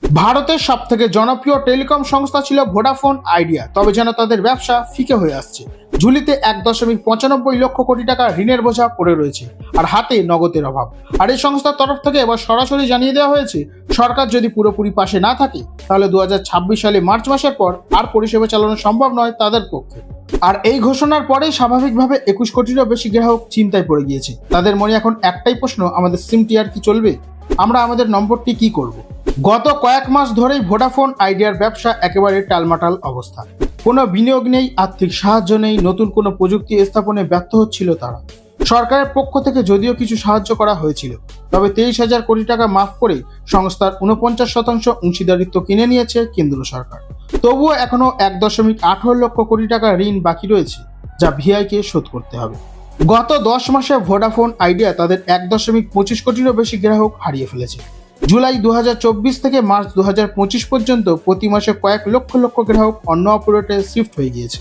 ভারতের সবথেকে জনপ্রিয় টেলিকম সংস্থা ছিল ভোডাফোন আইডিয়া, তবে যেন তাদের ব্যবসা ফিকে হয়ে আসছে। ঝুলিতে 1.95 লক্ষ কোটি টাকা ঋণের বোঝা পড়ে রয়েছে, আর হাতে নগদের অভাব। আর এই সংস্থার তরফ থেকে এবার সরাসরি জানিয়ে দেওয়া হয়েছে, সরকার যদি পুরোপুরি পাশে না থাকে তাহলে 2026 সালে মার্চ মাসের পর আর পরিষেবা চালানো সম্ভব নয় তাদের পক্ষে। আর এই ঘোষণার পরেই স্বাভাবিকভাবে 21 কোটিরও বেশি গ্রাহক চিন্তায় পড়ে গিয়েছে। তাদের মনে এখন একটাই প্রশ্ন, আমাদের সিমটি আর কি চলবে? আমরা আমাদের নম্বরটি কি করব? গত কয়েক মাস ধরেই ভোডাফোন আইডিয়ার ব্যবসা একেবারে টালমাটাল অবস্থা। কোনো বিনিয়োগ নেই, আর্থিক সাহায্য নেই, নতুন কোনো প্রযুক্তি স্থাপনে ব্যর্থ হচ্ছিল তারা। সরকারের পক্ষ থেকে যদিও কিছু সাহায্য করা হয়েছিল, তবে 23,000 কোটি টাকা মাফ করে সংস্থার 49% অংশীদারিত্ব কিনে নিয়েছে কেন্দ্র সরকার। তবুও এখনো 1.18 লক্ষ কোটি টাকা ঋণ বাকি রয়েছে, যা ভিআইকে শোধ করতে হবে। গত 10 মাসে ভোডাফোন আইডিয়া তাদের 1.25 কোটিরও বেশি গ্রাহক হারিয়ে ফেলেছে। জুলাই 2024 থেকে মার্চ 2025 পর্যন্ত প্রতি মাসে কয়েক লক্ষ লক্ষ গ্রাহক অন্য অপারেটরে শিফট হয়ে গিয়েছে।